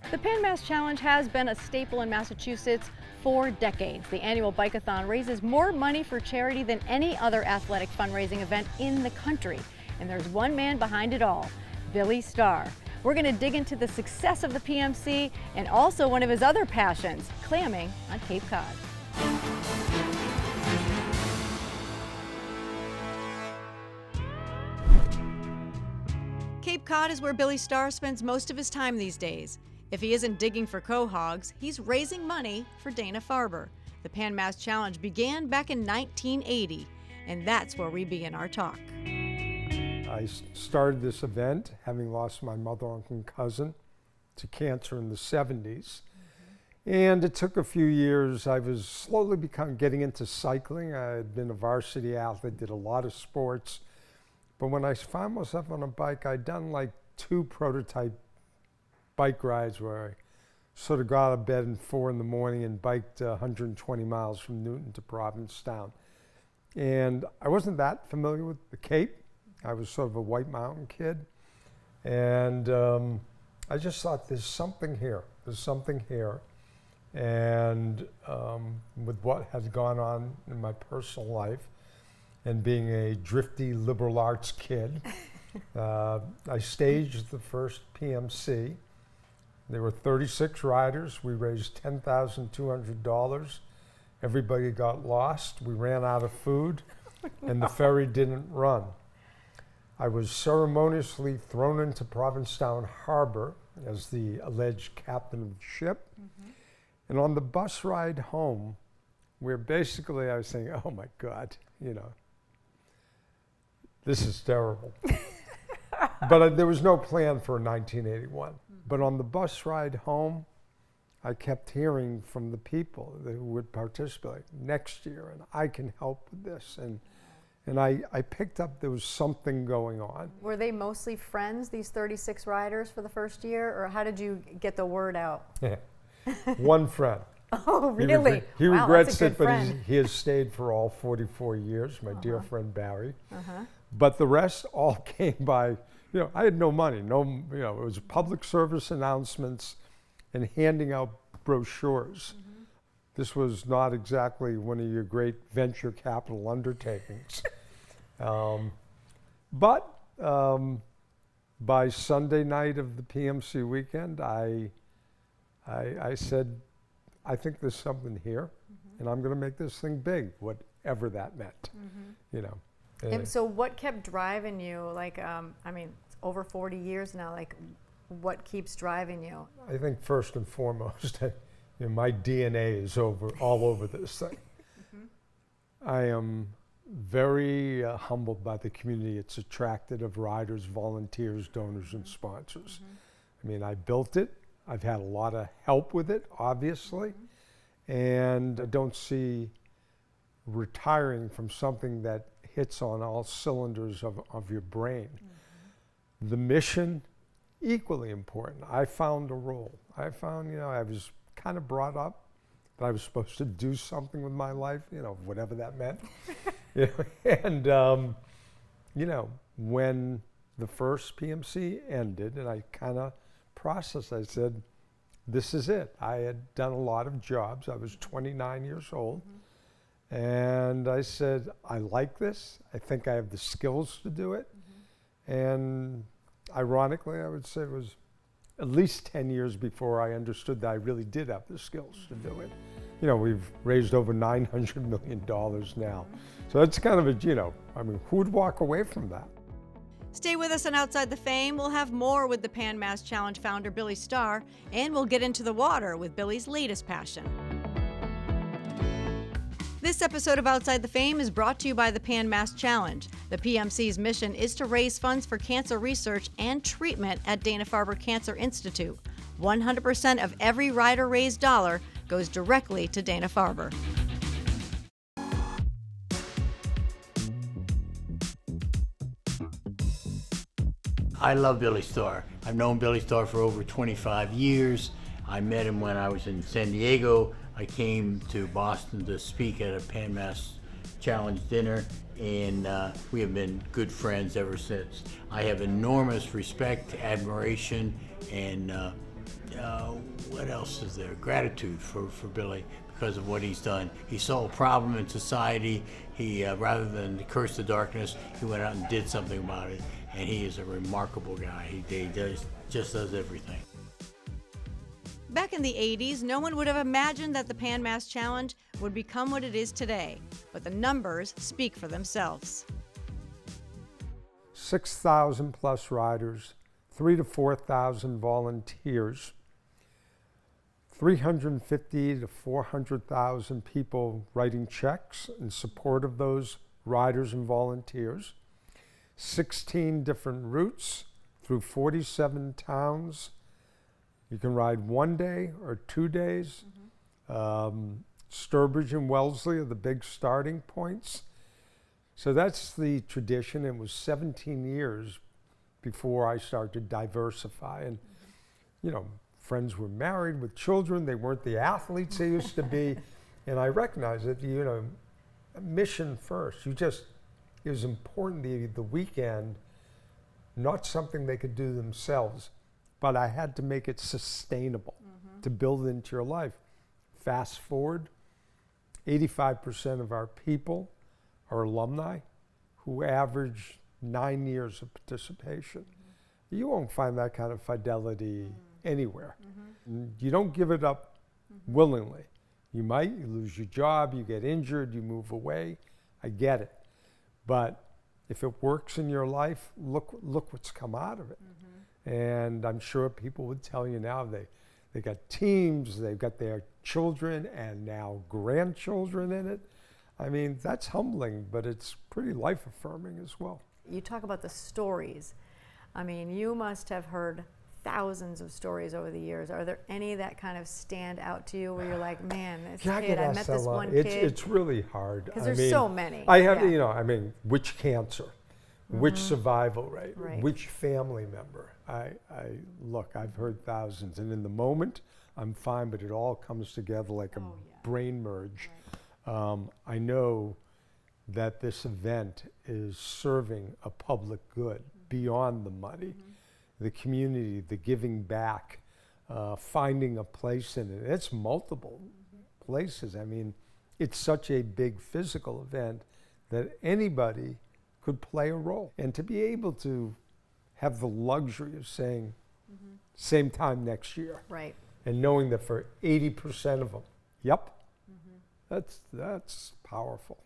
The Pan Mass Challenge has been a staple in Massachusetts for decades. The annual bike-a-thon raises more money for charity than any other athletic fundraising event in the country. And there's one man behind it all, Billy Starr. We're going to dig into the success of the PMC and also one of his other passions, clamming on Cape Cod. Cape Cod is where Billy Starr spends most of his time these days. If he isn't digging for quahogs, he's raising money for Dana-Farber. The Pan Mass Challenge began back in 1980, and that's where we begin our talk. I started this event having lost my mother, uncle, and cousin to cancer in the 70s. And it took a few years. I was slowly getting into cycling. I had been a varsity athlete, did a lot of sports. But when I found myself on a bike, I'd done like 2 prototype bike rides where I sort of got out of bed at 4 in the morning and biked 120 miles from Newton to Provincetown. And I wasn't that familiar with the Cape. I was sort of a White Mountain kid. And I just thought, there's something here. There's something here. And with what had gone on in my personal life and being a drifty liberal arts kid, I staged the first PMC. There were 36 riders. We raised $10,200. Everybody got lost. We ran out of food, and the ferry didn't run. I was ceremoniously thrown into Provincetown Harbor as the alleged captain of the ship. And on the bus ride home, where basically I was saying, oh my God, you know, this is terrible. But there was no plan for 1981. But on the bus ride home, I kept hearing from the people who would participate next year, and I can help with this. And I picked up there was something going on. Were they mostly friends, these 36 riders, for the first year, or how did you get the word out? One friend. Oh, really? He wow, regrets it, but friend. he has stayed for all 44 years, my dear friend Barry. But the rest all came by, you know, I had no money, it was public service announcements and handing out brochures. This was not exactly one of your great venture capital undertakings. But by Sunday night of the PMC weekend, I said, I think there's something here, and I'm going to make this thing big, whatever that meant, you know. And so what kept driving you? Like, I mean, it's over 40 years now. Like, what keeps driving you? I think first and foremost, my DNA is all over this thing. I am very humbled by the community it's attracted of riders, volunteers, donors, and sponsors. I mean, I built it. I've had a lot of help with it, obviously, and I don't see retiring from something that hits on all cylinders of your brain. The mission, equally important. I found a role. I found, I was kind of brought up that I was supposed to do something with my life, whatever that meant. And, when the first PMC ended and I kind of processed, I said, this is it. I had done a lot of jobs. I was 29 years old. And I said, I like this. I think I have the skills to do it. And ironically, I would say it was at least 10 years before I understood that I really did have the skills to do it. We've raised over $900 million now. So that's kind of who would walk away from that? Stay with us on Outside the Fame. We'll have more with the Pan Mass Challenge founder, Billy Starr, and we'll get into the water with Billy's latest passion. This episode of Outside the Fame is brought to you by the Pan Mass Challenge. The PMC's mission is to raise funds for cancer research and treatment at Dana-Farber Cancer Institute. 100% of every rider-raised dollar goes directly to Dana-Farber. I love Billy Starr. I've known Billy Starr for over 25 years. I met him when I was in San Diego. I came to Boston to speak at a Pan Mass Challenge dinner, and we have been good friends ever since. I have enormous respect, admiration, and what else is there? Gratitude for Billy because of what he's done. He saw a problem in society. He, rather than curse the darkness, he went out and did something about it. And he is a remarkable guy. He just does everything. Back in the 80s, no one would have imagined that the Pan Mass Challenge would become what it is today, but the numbers speak for themselves. 6,000 plus riders, 3,000 to 4,000 volunteers, 350 to 400,000 people writing checks in support of those riders and volunteers, 16 different routes through 47 towns. You can ride 1 day or 2 days. Sturbridge and Wellesley are the big starting points. So that's the tradition. It was 17 years before I started to diversify. And, you know, friends were married with children. They weren't the athletes they used to be. And I recognized that, you know, mission first. It was important the weekend, not something they could do themselves, but I had to make it sustainable to build it into your life. Fast forward, 85% of our people are alumni who average 9 years of participation. You won't find that kind of fidelity anywhere. You don't give it up willingly. You lose your job, you get injured, you move away. I get it. But if it works in your life, look what's come out of it. And I'm sure people would tell you now they got teams, they've got their children and now grandchildren in it. I mean, that's humbling, but it's pretty life affirming as well. You talk about the stories. I mean, you must have heard thousands of stories over the years. Are there any that kind of stand out to you where you're like, man, this kid, I met this one kid? It's really hard. Because there's so many. I have, you know, I mean, which cancer, which survival rate, which family member. Look, I've heard thousands, and in the moment, I'm fine, but it all comes together like a brain merge. I know that this event is serving a public good beyond the money, the community, the giving back, finding a place in it. It's multiple places. I mean, it's such a big physical event that anybody could play a role. And to be able to have the luxury of saying, same time next year. Right. And knowing that for 80% of them, yep, that's powerful.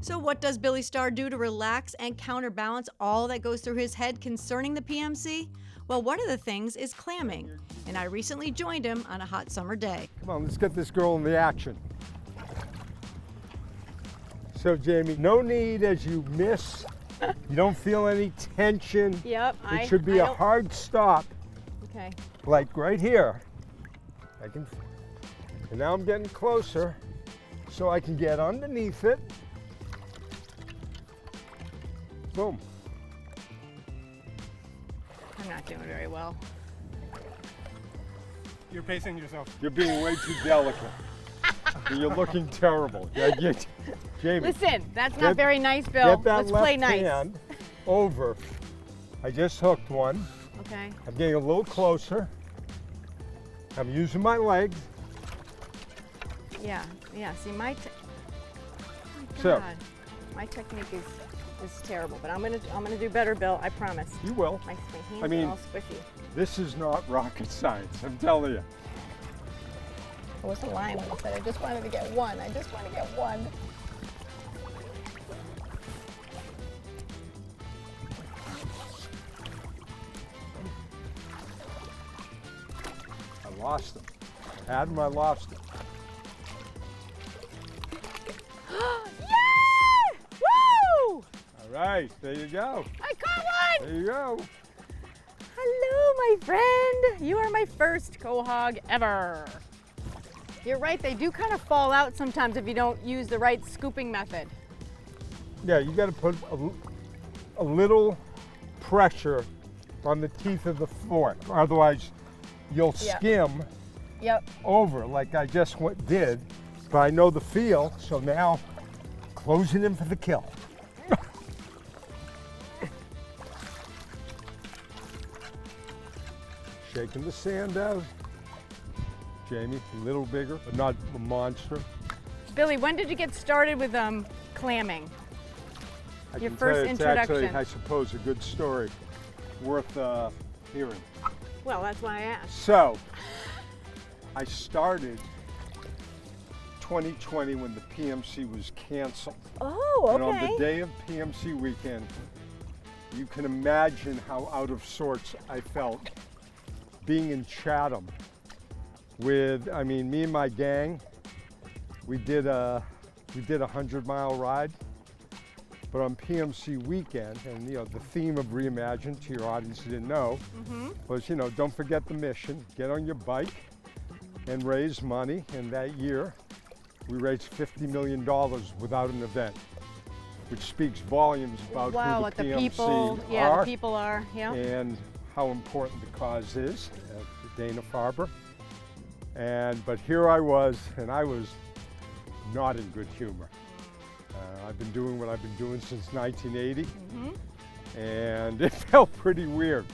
So what does Billy Starr do to relax and counterbalance all that goes through his head concerning the PMC? Well, one of the things is clamming, and I recently joined him on a hot summer day. Come on, let's get this girl in the action. So, Jayme, no need as you miss. You don't feel any tension. Yep. It should be a hard stop. Okay. Like right here. And now I'm getting closer so I can get underneath it. Boom. I'm not doing very well. You're pacing yourself. You're being way too delicate. You're looking terrible. Jayme. Listen, that's not very nice, Bill. Get that Let's left play nice. hand over. I just hooked one. Okay. I'm getting a little closer. I'm using my legs. Yeah. See, my So. God, my technique is terrible, but I'm gonna do better, Bill. I promise. You will. My hands I mean, are all squishy. This is not rocket science, I'm telling you. I was lying when I said I just wanted to get one. I just want to get one. I lost them. Had them, I lost them. Yeah! Woo! All right, there you go. I caught one! There you go. Hello, my friend. You are my first quahog ever. You're right, they do kind of fall out sometimes if you don't use the right scooping method. Yeah, you got to put a little pressure on the teeth of the fork. Otherwise, you'll skim over like I just did. But I know the feel, so now closing in for the kill. Shaking the sand out. Jayme, a little bigger, but not a monster. Billy, when did you get started with clamming? I Your can first tell you it's introduction. actually, I suppose, a good story worth hearing. Well, that's why I asked. So, I started 2020 when the PMC was canceled. Oh, And on the day of PMC weekend, you can imagine how out of sorts I felt being in Chatham with, I mean, me and my gang, we did a 100-mile ride. But on PMC weekend, and you know, the theme of Reimagine, to your audience who didn't know, was, you know, don't forget the mission, get on your bike and raise money. And that year, we raised $50 million without an event, which speaks volumes about wow, who what the the PMC people, are yeah, the people are, yeah. and how important the cause is at Dana-Farber. But here I was, and I was not in good humor. I've been doing what I've been doing since 1980, and it felt pretty weird.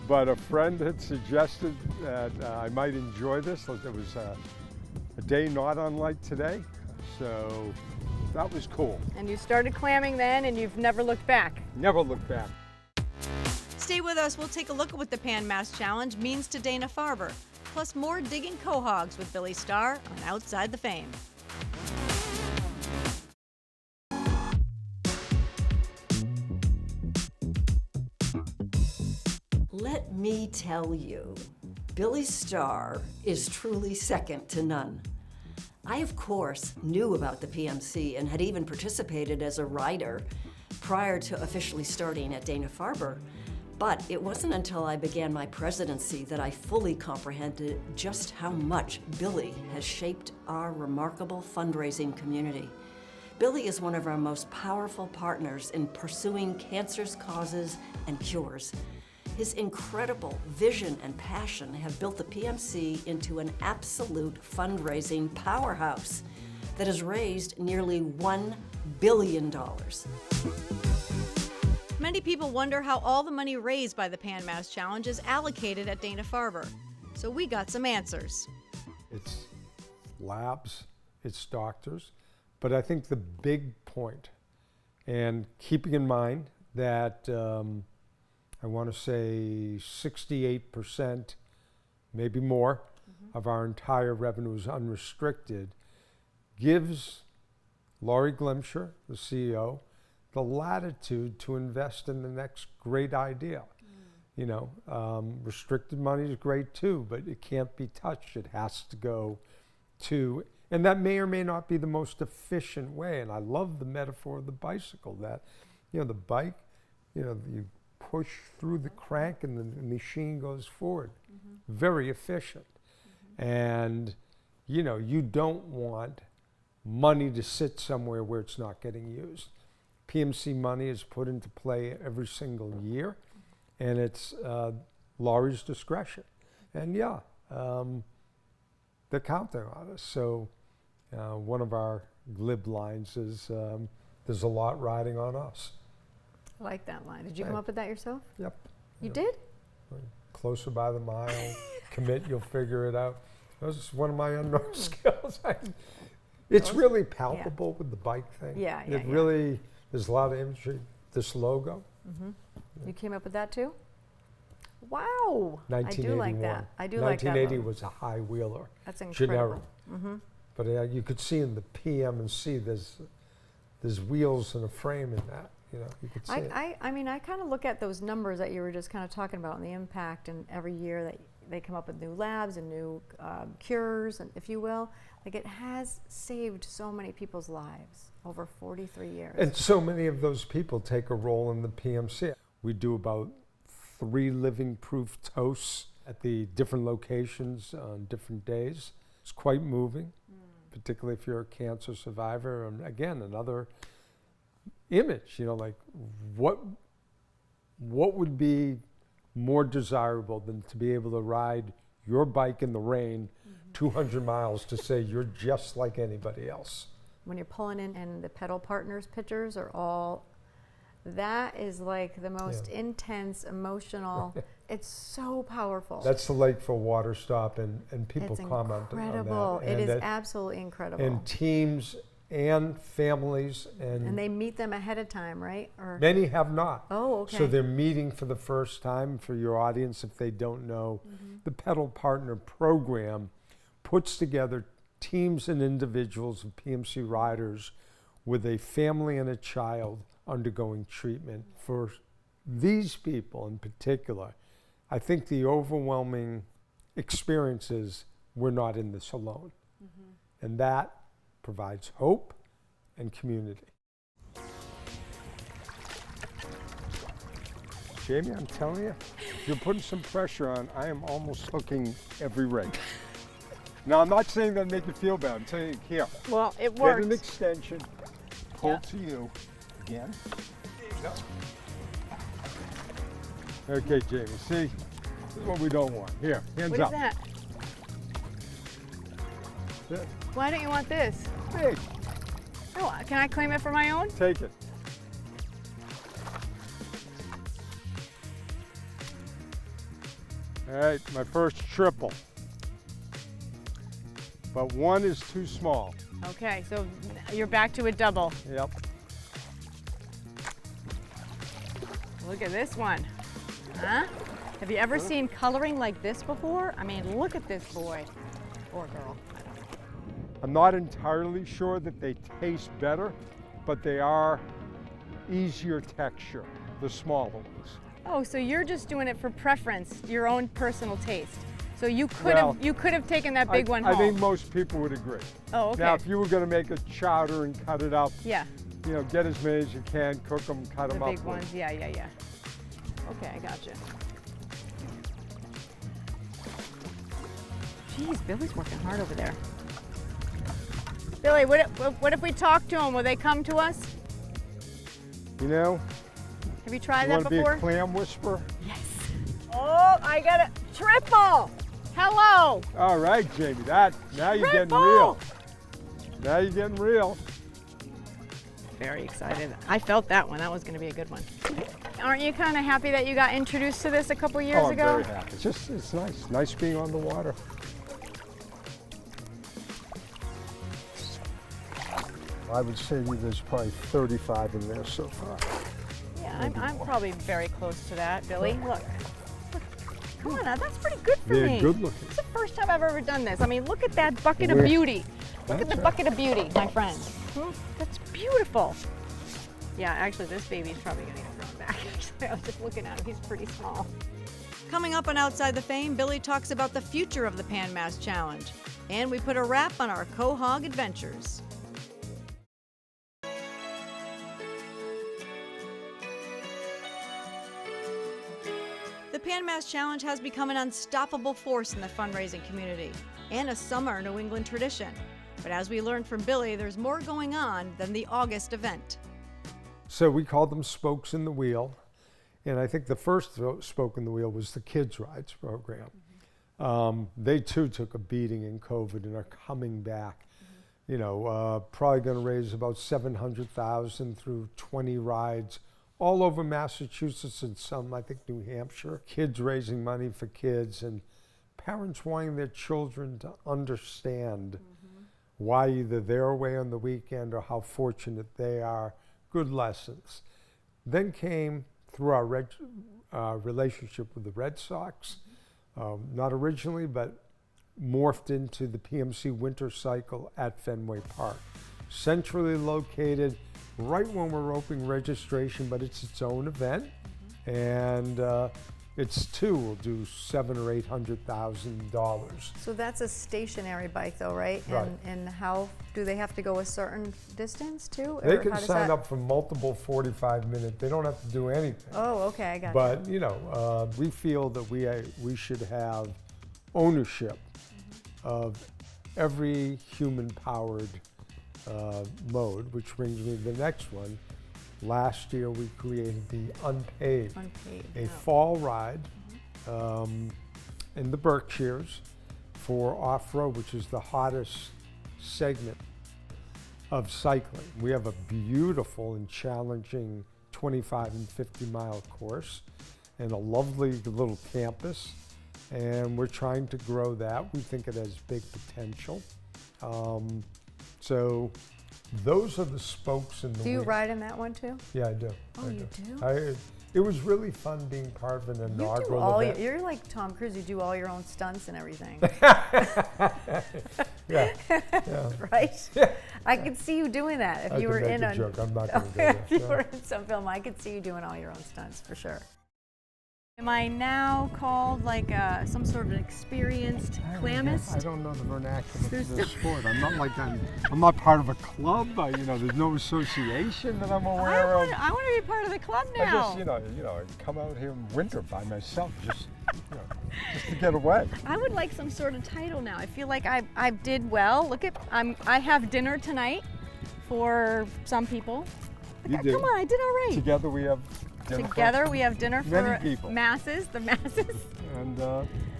But a friend had suggested that I might enjoy this. It was a day not unlike today, so that was cool. And you started clamming then, and you've never looked back. Never looked back. Stay with us. We'll take a look at what the Pan Mass Challenge means to Dana-Farber, plus more digging quahogs with Billy Starr on Outside the Fame. Let me tell you, Billy Starr is truly second to none. I, of course, knew about the PMC and had even participated as a rider prior to officially starting at Dana-Farber, but it wasn't until I began my presidency that I fully comprehended just how much Billy has shaped our remarkable fundraising community. Billy is one of our most powerful partners in pursuing cancer's causes and cures. His incredible vision and passion have built the PMC into an absolute fundraising powerhouse that has raised nearly $1 billion. Many people wonder how all the money raised by the Pan Mass Challenge is allocated at Dana-Farber. So we got some answers. It's labs, it's doctors, but I think the big point, and keeping in mind that I want to say 68%, maybe more, of our entire revenue is unrestricted, gives Laurie Glimsher, the CEO, the latitude to invest in the next great idea. You know, restricted money is great too, but it can't be touched. It has to go to, and that may or may not be the most efficient way. And I love the metaphor of the bicycle, that, you know, the bike, you know, you push through the crank and the machine goes forward. Very efficient. And, you know, you don't want money to sit somewhere where it's not getting used. PMC money is put into play every single year, and it's Laurie's discretion. And yeah, they're counting on us. So one of our glib lines is, there's a lot riding on us. I like that line. Did you come up with that yourself? Yep. You Yep. did? Closer by the mile, commit, you'll figure it out. That was one of my unknown skills. It's really palpable with the bike thing. Yeah, yeah, It yeah. really, there's a lot of imagery. This logo, You came up with that too? Wow. I 1981. do like that. I do like that. 1980 logo. was a high wheeler. That's incredible. Generic. But you could see in the PMC, there's wheels and a frame in that. You know, you could see it. I mean, I kind of look at those numbers that you were just kind of talking about and the impact, and every year that they come up with new labs and new cures, and if you will, like it has saved so many people's lives over 43 years. And so many of those people take a role in the PMC. We do about 3 living proof toasts at the different locations on different days. It's quite moving, particularly if you're a cancer survivor. And again, another image, you know, like what would be more desirable than to be able to ride your bike in the rain 200 miles to say you're just like anybody else. When you're pulling in, and the pedal partners pictures are all That is like the most intense, emotional. It's so powerful. That's the Lakeville Water Stop, and people It's comment incredible. on that. It And is absolutely incredible. And teams and families And they meet them ahead of time, right? Or many have not. Oh, okay. So they're meeting for the first time. For your audience, if they don't know, the Pedal Partner program puts together teams and individuals of PMC riders with a family and a child undergoing treatment. For these people in particular, I think the overwhelming experience is we're not in this alone. And that provides hope and community. Jayme, I'm telling you, you're putting some pressure on. I am almost hooking every rig. Now, I'm not saying that to make you feel bad. I'm telling you, here. well, it Get works. an extension, pull to you. Again. There you go. Okay, Jayme, see? This is what we don't want. Here, hands What up. is that? There. Why don't you want this? Hey, Oh, can I claim it for my own? take it. All right, my first triple. But one is too small. Okay, so you're back to a double. Yep. Look at this one. Huh? Have you ever seen coloring like this before? I mean, look at this boy. Or girl. I don't know. I'm not entirely sure that they taste better, but they are easier texture, the smaller ones. Oh, so you're just doing it for preference, your own personal taste. So you could Well, have taken that big one I home. think most people would agree. Oh, okay. Now, if you were going to make a chowder and cut it up, Yeah, you know, get as many as you can, cook them, cut the them up. big ones. Yeah. Okay, I gotcha. Jeez, Billy's working hard over there. Billy, what if we talk to them? Will they come to us? You know, Have you tried you that want to be before? a clam whisperer? Yes. Oh, I got a triple. Hello. All right, Jayme, now you're getting Triple. real. Now you're getting real. Very excited. I felt that one. That was going to be a good one. Aren't you kind of happy that you got introduced to this a couple years I'm ago? very happy. It's nice. Nice being on the water. I would say there's probably 35 in there so far. Yeah, I'm probably very close to that, Billy. Look. Come on now, that's pretty good for They're me. good looking. It's the first time I've ever done this. I mean, look at that bucket of beauty. Look at the bucket of beauty, my friend. That's beautiful. Yeah, actually, this baby's probably going to get thrown back. Actually, I was just looking at him. He's pretty small. Coming up on Outside the Fame, Billy talks about the future of the Pan Mass Challenge. And we put a wrap on our Quahog adventures. The Pan Mass Challenge has become an unstoppable force in the fundraising community and a summer New England tradition. But as we learned from Billy, there's more going on than the August event. So we called them spokes in the wheel. And I think the first spoke in the wheel was the Kids Rides program. They too took a beating in COVID and are coming back. You know, probably going to raise about $700,000 through 20 rides all over Massachusetts and some, I think, New Hampshire. Kids raising money for kids and parents wanting their children to understand why either they're away on the weekend or how fortunate they are. Good lessons. Then came through our relationship with the Red Sox, not originally, but morphed into the PMC winter cycle at Fenway Park. Centrally located, right when we're opening registration, but it's its own event. And we'll do $700,000 or $800,000. So that's a stationary bike though, right? Right. And how, do they have to go a certain distance too? They Or can how does sign that- up for multiple 45-minute. They don't have to do anything. Oh, okay, I got But you know, we feel that we should have ownership of every human-powered mode, which brings me to the next one. Last year we created the Unpaved, Unpaid. a fall ride in the Berkshires for off-road, which is the hottest segment of cycling. We have a beautiful and challenging 25 and 50-mile course and a lovely little campus. And we're trying to grow that. We think it has big potential. So those are the spokes in the Do you wheel. ride in that one too? Yeah, I do. Oh, I you do. do? It was really fun being part of an You do inaugural all event. you're like Tom Cruise. You do all your own stunts and everything, Yeah, yeah. right? I could see you doing that if I you could were make in a a joke. I'm not going to do that. if you No. were in some film. I could see you doing all your own stunts for sure. Am I now called like some sort of an experienced clammist? I don't know the vernacular of this sport. I'm not like I'm not part of a club. There's no association that I'm aware of. I want to be part of the club I now. just, I come out here in winter by myself, just to get away. I would like some sort of title now. I feel like I did well. Look at I have dinner tonight for some people. You did. Come on, I did all right. Together we have dinner. Together we have dinner Many for people. the masses. And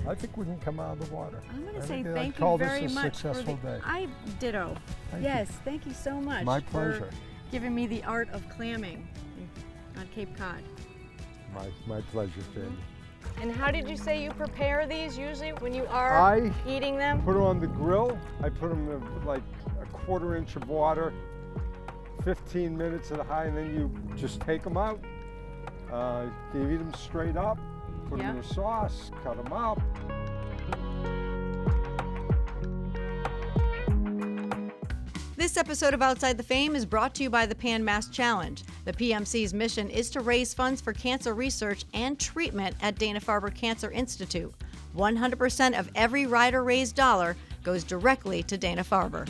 I think we can come out of the water. I'm going I to say think I'd thank call you this very a much for successful day. I ditto. Thank Yes, thank you so much. My for pleasure. giving me the art of clamming on Cape Cod. My pleasure, Jayme. And how did you say you prepare these usually when you are eating them? Put them on the grill. I put them in like a 1/4 inch of water, 15 minutes at a high, and then you just take them out. You eat them straight up, put them in a sauce, cut them up. This episode of Outside the Fame is brought to you by the Pan Mass Challenge. The PMC's mission is to raise funds for cancer research and treatment at Dana-Farber Cancer Institute. 100% of every rider-raised dollar goes directly to Dana-Farber.